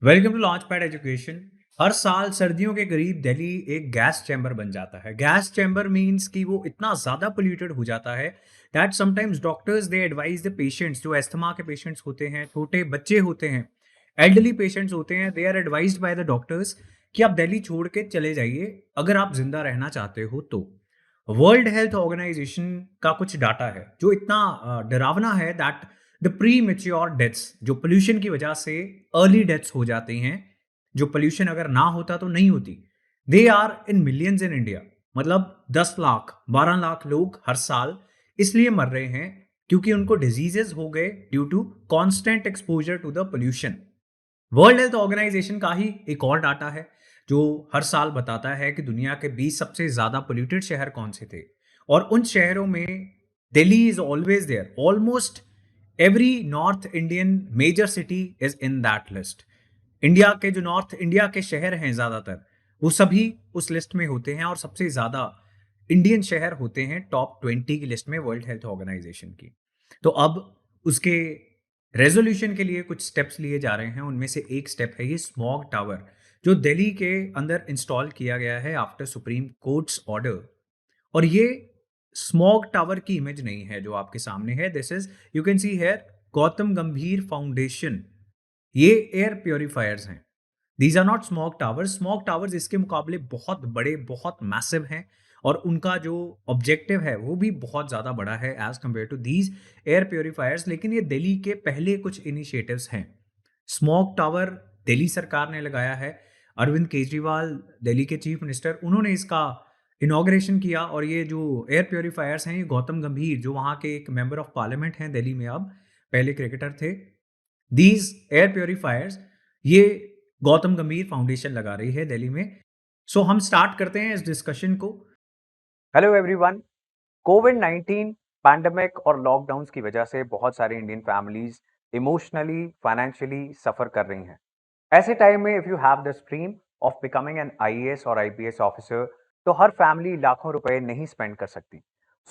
Welcome to launch pad education. हर साल सर्दियों के करीब दिल्ली एक गैस चैम्बर बन जाता है। गैस चैम्बर मींस कि वो इतना ज़्यादा पोल्यूटेड हो जाता है that sometimes doctors they advise the patients, जो अस्थमा के पेशेंट्स होते हैं, छोटे बच्चे होते हैं, एल्डरली पेशेंट्स होते हैं, they are advised by the doctors कि आप दिल्ली छोड़ के चले जाइए अगर आप जिंदा रहना चाहते हो तो। वर्ल्ड हेल्थ ऑर्गेनाइजेशन का कुछ डाटा है जो इतना डरावना है that the pre mature deaths, जो पोल्यूशन की वजह से अर्ली डेथ्स हो जाती हैं, जो पोल्यूशन अगर ना होता तो नहीं होती, they are in millions in India. मतलब 10 लाख 12 लाख लोग हर साल इसलिए मर रहे हैं क्योंकि उनको डिजीजेस हो गए due to constant exposure to the pollution. World Health Organization का ही एक और डाटा है जो हर साल बताता है कि दुनिया के 20 सबसे ज्यादा पोल्यूटेड शहर कौन से थे, और उन शहरों में Delhi is always there. Almost every north Indian major city is in that list. India के जो नॉर्थ इंडिया के शहर हैं ज्यादातर, वो सभी उस लिस्ट में होते हैं, और सबसे ज्यादा इंडियन शहर होते हैं टॉप 20 की लिस्ट में वर्ल्ड हेल्थ ऑर्गेनाइजेशन की। तो अब उसके रेजोल्यूशन के लिए कुछ स्टेप्स लिए जा रहे हैं। उनमें से एक स्टेप है ये स्मॉग टावर, जो दिल्ली के अंदर इंस्टॉल किया गया है आफ्टर सुप्रीम कोर्ट्स ऑर्डर। और ये स्मॉग टावर की इमेज नहीं है जो आपके सामने है। This is, you can see here, Gautam Gambhir Foundation. ये एयर प्योरीफायर्स हैं। These are not smog towers. Smog towers इसके मुकाबले बहुत बड़े, बहुत मैसिव हैं, और उनका जो ऑब्जेक्टिव है वो भी बहुत ज़्यादा बड़ा है as compare to these air purifiers. लेकिन ये दिल्ली के पहले कुछ इनिशिएटिव्स हैं। स्मॉग टावर दिल्ली सरकार ने लगाया है। अरविंद केजरीवाल, दिल्ली के चीफ मिनिस्टर, उन्होंने इसका इनॉग्रेशन किया। और ये जो एयर प्योरीफायर्स हैं, ये गौतम गंभीर, जो वहाँ के एक मेंबर ऑफ पार्लियामेंट हैं दिल्ली में, अब पहले क्रिकेटर थे, दीज एयर प्योरीफायर्स, ये गौतम गंभीर फाउंडेशन लगा रही है दिल्ली में। सो हम स्टार्ट करते हैं इस डिस्कशन को। Hello everyone. कोविड 19 पैंडेमिक और लॉकडाउन्स की वजह से बहुत सारी Indian families emotionally, financially suffer कर रही हैं। ऐसे टाइम में if you have the dream of becoming an IAS और आईपीएस ऑफिसर, तो हर फैमिली लाखों रुपए नहीं स्पेंड कर सकती।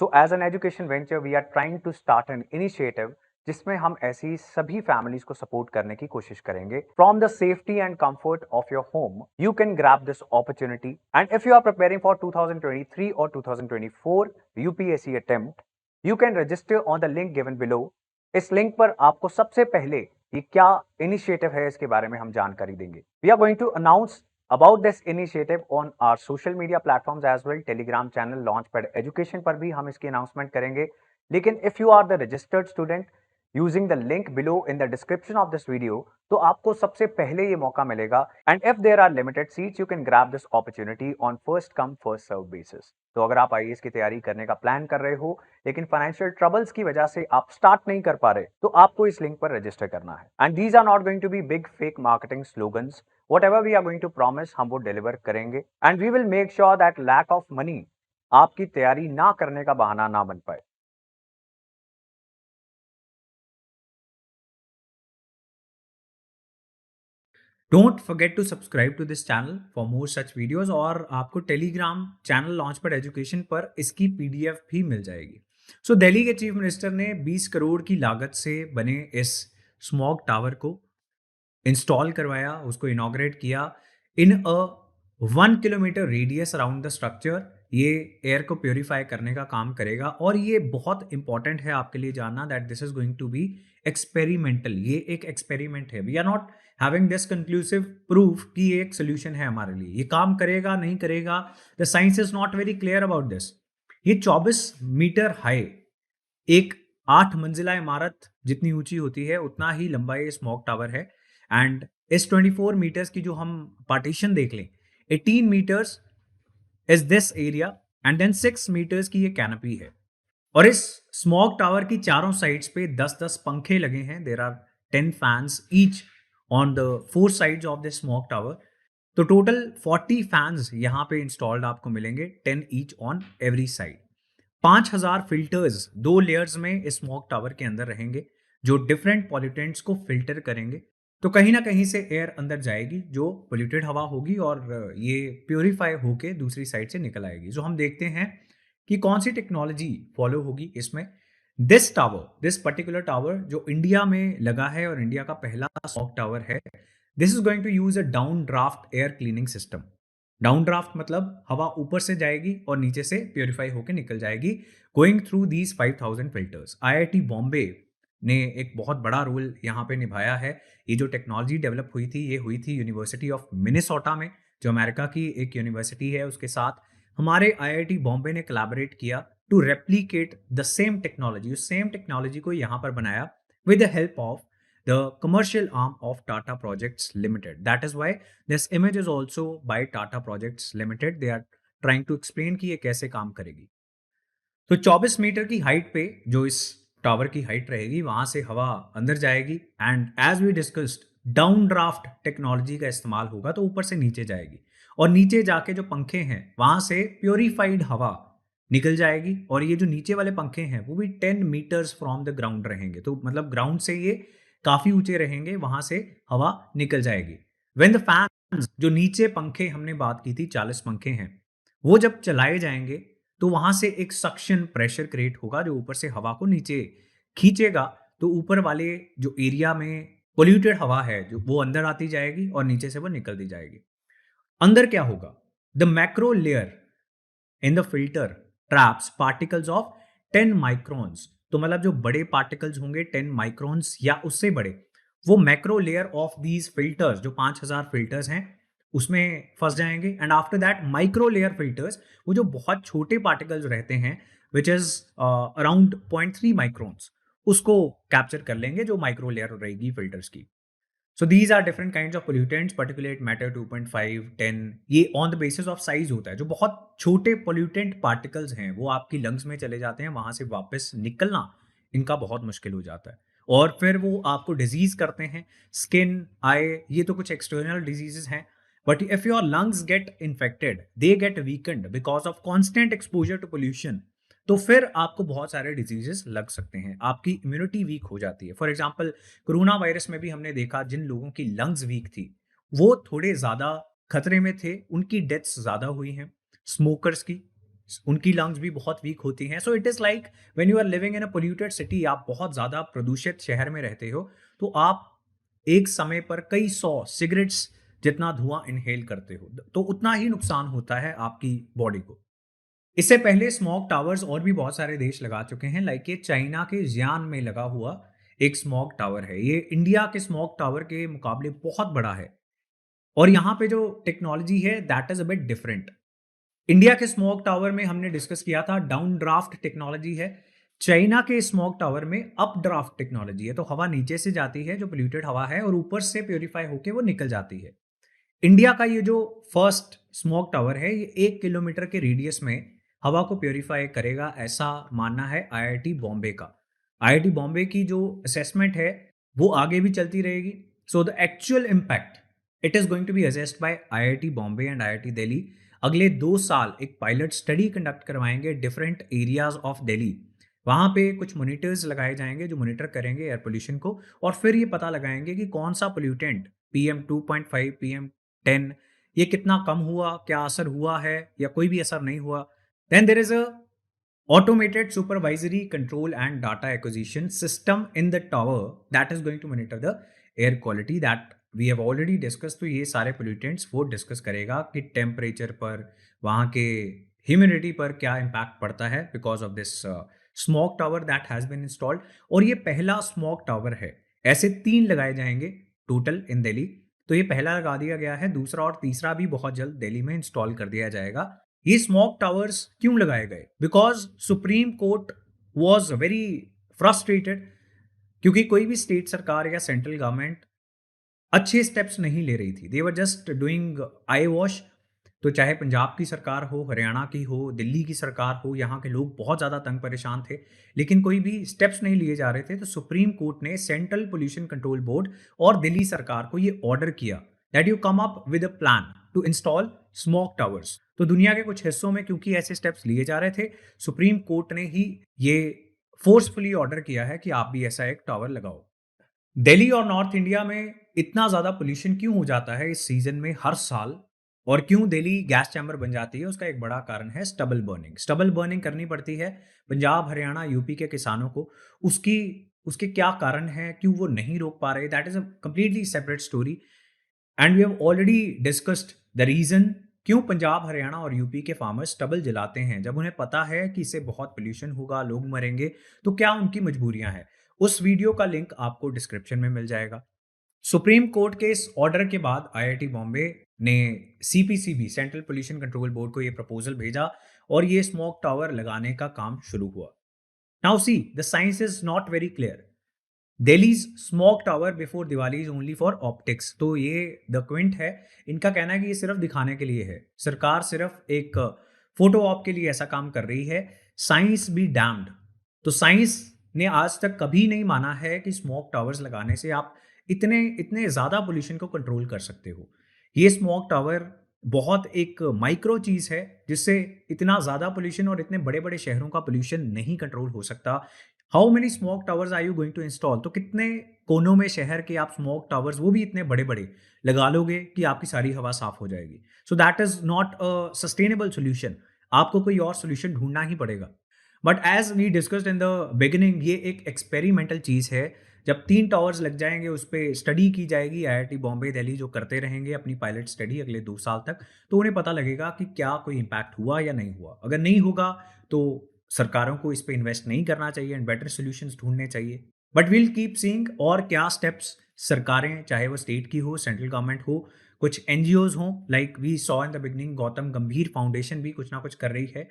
So as an education venture we are trying to start an initiative जिसमें हम ऐसी सभी फैमिलीज को सपोर्ट करने की कोशिश करेंगे। From the safety and comfort of your home you can grab this opportunity, and if you are preparing for 2023 और 2024 UPSC attempt, you can register on the link given below. इस link पर आपको सबसे पहले ये क्या इनिशिएटिव है इसके बारे में हम जानकारी देंगे। We are going to announce about this initiative on our social media platforms as well. Telegram channel Launchpad Education पर भी हम इसकी announcement करेंगे। लेकिन if you are the registered student using the link below in the description of this video, तो आपको सबसे पहले ये मौका मिलेगा। and if there are limited seats you can grab this opportunity on first come first serve basis। तो अगर आप आईएएस की तैयारी करने का प्लान कर रहे हो लेकिन फाइनेंशियल ट्रबल्स की वजह से आप स्टार्ट नहीं कर पा रहे, तो आपको इस लिंक पर रजिस्टर करना है। And these are not going to be big fake marketing slogans. whatever we are going to promise हम वो डिलीवर करेंगे, and we will make sure that lack of money आपकी तैयारी ना करने का बहाना ना बन पाए। Don't forget to subscribe to this channel for more such videos, और आपको टेलीग्राम चैनल लॉन्च पर एजुकेशन पर इसकी पीडीएफ भी मिल जाएगी। सो दिल्ली के चीफ मिनिस्टर ने 20 करोड़ की लागत से बने इस स्मॉग टावर को इंस्टॉल करवाया, उसको इनॉग्रेट किया इन अ 1 kilometre radius around the structure. ये एयर को प्योरीफाई करने का काम करेगा, और ये बहुत इंपॉर्टेंट है आपके लिए जानना that this is going to be experimental. ये एक एक्सपेरिमेंट है। We are not having this conclusive proof कि ये एक सोल्यूशन है हमारे लिए। ये काम करेगा नहीं करेगा, the science is not very clear about this. ये 24 मीटर हाई, एक 8 मंजिला इमारत जितनी ऊंची होती है उतना ही लंबा ये स्मॉग टावर है। एंड इस 24 मीटर्स की जो हम पार्टीशन देख लें, 18 meters is this area, and then 6 meters की ये कैनपी है। और इस स्मॉग टावर की चारों साइड्स पे 10-10 पंखे लगे हैं। There are 10 fans each on the 4 sides of this smog tower. तो टोटल 40 फैंस यहाँ पे इंस्टॉल्ड आपको मिलेंगे, 10 each on every side. 5,000 filters 2 layers में इस स्मोक टावर के अंदर रहेंगे, जो डिफरेंट पॉल्यूटेंट्स को फिल्टर करेंगे। तो कहीं ना कहीं से एयर अंदर जाएगी जो पोल्यूटेड हवा होगी, और ये प्योरीफाई होके दूसरी साइड से निकल आएगी। जो हम देखते हैं कि कौन सी टेक्नोलॉजी फॉलो होगी इसमें। This tower, this particular tower जो इंडिया में लगा है और इंडिया का पहला स्मोक टावर है, this is going to use a down draft air cleaning system. Down draft मतलब हवा ऊपर से जाएगी और नीचे से प्योरीफाई होकर निकल जाएगी, going through these 5000 filters. IIT Bombay ने एक बहुत बड़ा रोल यहाँ पे निभाया है। ये जो टेक्नोलॉजी डेवलप हुई थी, ये हुई थी यूनिवर्सिटी ऑफ मिनेसोटा में, जो अमेरिका की एक यूनिवर्सिटी है, उसके साथ हमारे आईआईटी बॉम्बे ने कोलैबोरेट किया to replicate the same technology. उस सेम टेक्नोलॉजी को यहाँ पर बनाया with the help of the commercial arm of Tata Projects Limited. That is why this image is also by Tata Projects Limited. They are trying to explain कि ये कैसे काम करेगी। तो 24 मीटर की हाइट पे जो इस टावर की हाइट रहेगी, वहां से हवा अंदर जाएगी and as we discussed down draft technology का इस्तेमाल होगा, तो ऊपर से नीचे जाएगी और नीचे जाके जो पंखे हैं वहां से प्योरीफाइड हवा निकल जाएगी। और ये जो नीचे वाले पंखे हैं वो भी 10 मीटर्स फ्रॉम द ग्राउंड रहेंगे, तो मतलब ग्राउंड से ये काफी ऊंचे रहेंगे, वहां से हवा निकल जाएगी। व्हेन द फैन, जो नीचे पंखे हमने बात की थी 40 पंखे हैं, वो जब चलाए जाएंगे तो वहां से एक सक्शन प्रेशर क्रिएट होगा जो ऊपर से हवा को नीचे खींचेगा। तो ऊपर वाले जो एरिया में पोल्यूटेड हवा है जो वो अंदर आती जाएगी और नीचे से वो निकलती जाएगी। अंदर क्या होगा? The macro layer in the filter traps particles of 10 microns. तो मतलब जो बड़े पार्टिकल्स होंगे 10 माइक्रॉन्स या उससे बड़े, वो macro layer of these filters, जो 5000 फिल्टर्स हैं उसमें फंस जाएंगे। And after that micro layer filters, वो जो बहुत छोटे पार्टिकल्स रहते हैं विच इज अराउंड 0.3 माइक्रॉन्स, उसको कैप्चर कर लेंगे, जो माइक्रो लेयर रहेगी फिल्टर्स की। So these are different kinds of pollutants, particulate matter 2.5, 10, ये on the basis of size होता है। जो बहुत छोटे pollutant particles हैं वो आपकी lungs में चले जाते हैं, वहाँ से वापस निकलना इनका बहुत मुश्किल हो जाता है और फिर वो आपको डिजीज करते हैं, स्किन, आई, ये तो कुछ एक्सटर्नल डिजीजेस हैं। But if your lungs get infected, they get weakened because of constant exposure to pollution, तो फिर आपको बहुत सारे डिजीजेस लग सकते हैं, आपकी इम्यूनिटी वीक हो जाती है। फॉर एग्जाम्पल कोरोना वायरस में भी हमने देखा जिन लोगों की लंग्स वीक थी वो थोड़े ज्यादा खतरे में थे, उनकी डेथ्स ज्यादा हुई हैं। स्मोकर्स की, उनकी लंग्स भी बहुत वीक होती हैं। So it is like when you are living in a polluted city, आप बहुत ज्यादा प्रदूषित शहर में रहते हो, तो आप एक समय पर कई 100 सिगरेट्स जितना धुआं इनहेल करते हो, तो उतना ही नुकसान होता है आपकी बॉडी को। इससे पहले स्मॉग टावर्स और भी बहुत सारे देश लगा चुके हैं, लाइक ये चाइना के जियान में लगा हुआ एक स्मॉग टावर है। ये इंडिया के स्मॉग टावर के मुकाबले बहुत बड़ा है और यहाँ पे जो टेक्नोलॉजी है that is a bit different. India के स्मॉग टावर में हमने डिस्कस किया था डाउन ड्राफ्ट टेक्नोलॉजी है, चाइना के स्मॉग टावर में अप ड्राफ्ट टेक्नोलॉजी है। तो हवा नीचे से जाती है जो पोल्यूटेड हवा है और ऊपर से प्योरीफाई होकर वो निकल जाती है। इंडिया का ये जो फर्स्ट स्मोक टावर है, ये 1 किलोमीटर के रेडियस में हवा को प्योरीफाई करेगा, ऐसा मानना है आईआईटी बॉम्बे का। आईआईटी बॉम्बे की जो असेसमेंट है वो आगे भी चलती रहेगी। So the actual impact it is going to be assessed by IIT Bombay and IIT Delhi. अगले 2 साल एक पायलट स्टडी कंडक्ट करवाएंगे डिफरेंट एरियाज ऑफ दिल्ली। वहाँ पे कुछ मोनिटर्स लगाए जाएंगे जो मोनिटर करेंगे एयर पोल्यूशन को, और फिर ये पता लगाएंगे कि कौन सा पोल्यूटेंट PM2.5, PM10, ये कितना कम हुआ, क्या असर हुआ है या कोई भी असर नहीं हुआ। Then there is a automated supervisory control and data acquisition system in the tower that is going to monitor the air quality that we have already discussed। तो ये सारे pollutants वो डिस्कस करेगा कि टेम्परेचर पर, वहाँ के ह्यूमिडिटी पर क्या इम्पैक्ट पड़ता है because of this smoke tower that has been installed. और ये पहला स्मोक टावर है, ऐसे 3 लगाए जाएंगे टोटल इन दिल्ली। तो ये पहला लगा दिया गया है, दूसरा और तीसरा भी बहुत जल्द दिल्ली में इंस्टॉल कर दिया जाएगा। ये स्मोक टावर्स क्यों लगाए गए? Because supreme court was very frustrated, क्योंकि कोई भी स्टेट सरकार या सेंट्रल गवर्नमेंट अच्छे स्टेप्स नहीं ले रही थी। They were just doing eye wash. तो चाहे पंजाब की सरकार हो, हरियाणा की हो, दिल्ली की सरकार हो, यहाँ के लोग बहुत ज़्यादा तंग परेशान थे, लेकिन कोई भी स्टेप्स नहीं लिए जा रहे थे। तो सुप्रीम कोर्ट ने सेंट्रल पोल्यूशन कंट्रोल बोर्ड और दिल्ली सरकार को ये ऑर्डर किया that you come up with a plan to install smoke towers. तो दुनिया के कुछ हिस्सों में क्योंकि ऐसे स्टेप्स लिए जा रहे थे, सुप्रीम कोर्ट ने ही ये फोर्सफुली ऑर्डर किया है कि आप भी ऐसा एक टावर लगाओ। दिल्ली और नॉर्थ इंडिया में इतना ज़्यादा पोल्यूशन क्यों हो जाता है इस सीजन में हर साल, और क्यों दिल्ली गैस चैम्बर बन जाती है? उसका एक बड़ा कारण है स्टबल बर्निंग। स्टबल बर्निंग करनी पड़ती है पंजाब, हरियाणा, यूपी के किसानों को। उसकी उसके क्या कारण है, क्यों वो नहीं रोक पा रहे, that is a completely separate story. And we have already discussed the reason क्यों पंजाब, हरियाणा और यूपी के फार्मर्स स्टबल जलाते हैं जब उन्हें पता है कि इससे बहुत पोल्यूशन होगा, लोग मरेंगे, तो क्या उनकी मजबूरियां हैं। उस वीडियो का लिंक आपको डिस्क्रिप्शन में मिल जाएगा। सुप्रीम कोर्ट के इस ऑर्डर के बाद आईआईटी बॉम्बे ने CPCB, central Pollution Control board को ये प्रपोजल भेजा और ये स्मोक टावर लगाने का काम शुरू हुआ। Now see, the science is not very clear. Delhi's smoke tower before Diwali is only for optics. तो ये द क्विंट है, इनका कहना है कि ये सिर्फ दिखाने के लिए है। सरकार सिर्फ एक फोटो ऑप के लिए ऐसा काम कर रही है। Science be damned. तो साइंस ने आज तक कभी नहीं माना है कि स्मोक टावर्स लगाने से आप इतने इतने ज़्यादा पोल्यूशन को कंट्रोल कर सकते हो। ये स्मोक टावर बहुत एक माइक्रो चीज़ है जिससे इतना ज़्यादा पोल्यूशन और इतने बड़े बड़े शहरों का पोल्यूशन नहीं कंट्रोल हो सकता। How many smoke towers are you going to install? तो कितने कोनों में शहर के आप स्मोक टावर्स, वो भी इतने बड़े बड़े, लगा लोगे कि आपकी सारी हवा साफ हो जाएगी? So that is not a sustainable solution. आपको कोई और सोल्यूशन ढूंढना ही पड़ेगा। But as we discussed in the beginning, ये एक एक्सपेरिमेंटल चीज़ है। जब 3 टावर्स लग जाएंगे, उस पर स्टडी की जाएगी। आईआईटी बॉम्बे, दिल्ली जो करते रहेंगे अपनी पायलट स्टडी अगले 2 साल तक, तो उन्हें पता लगेगा कि क्या कोई इम्पैक्ट हुआ या नहीं हुआ। अगर नहीं होगा तो सरकारों को इस पे इन्वेस्ट नहीं करना चाहिए एंड बेटर सॉल्यूशंस ढूंढने चाहिए। बट विल कीप सीइंग और क्या स्टेप्स सरकारें, चाहे वो स्टेट की हो, सेंट्रल गवर्नमेंट हो, कुछ एनजीओज हों, like we saw in the beginning Gautam Gambhir Foundation भी कुछ ना कुछ कर रही है।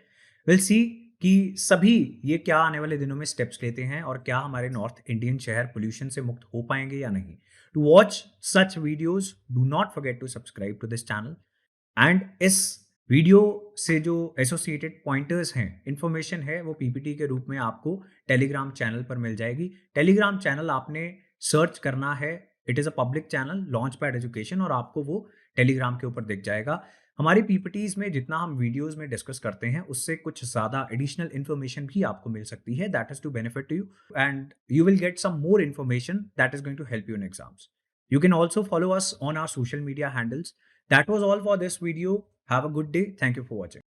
विल सी कि सभी ये क्या आने वाले दिनों में स्टेप्स लेते हैं और क्या हमारे नॉर्थ इंडियन शहर पोल्यूशन से मुक्त हो पाएंगे या नहीं। To watch such videos, do not forget to subscribe to this channel. And इस वीडियो से जो एसोसिएटेड पॉइंटर्स हैं, इंफॉर्मेशन है, वो पीपीटी के रूप में आपको टेलीग्राम चैनल पर मिल जाएगी। टेलीग्राम चैनल आपने सर्च करना है, it is a public channel, launch pad education, और आपको वो टेलीग्राम के ऊपर दिख जाएगा। हमारी पीपीटीज में जितना हम वीडियोस में डिस्कस करते हैं, उससे कुछ ज़्यादा एडिशनल इन्फॉर्मेशन भी आपको मिल सकती है, that is to benefit you and you will get some more information that is going to help you in exams. You can also follow us on our social media handles. That was all for this video. Have a good day. Thank you for watching.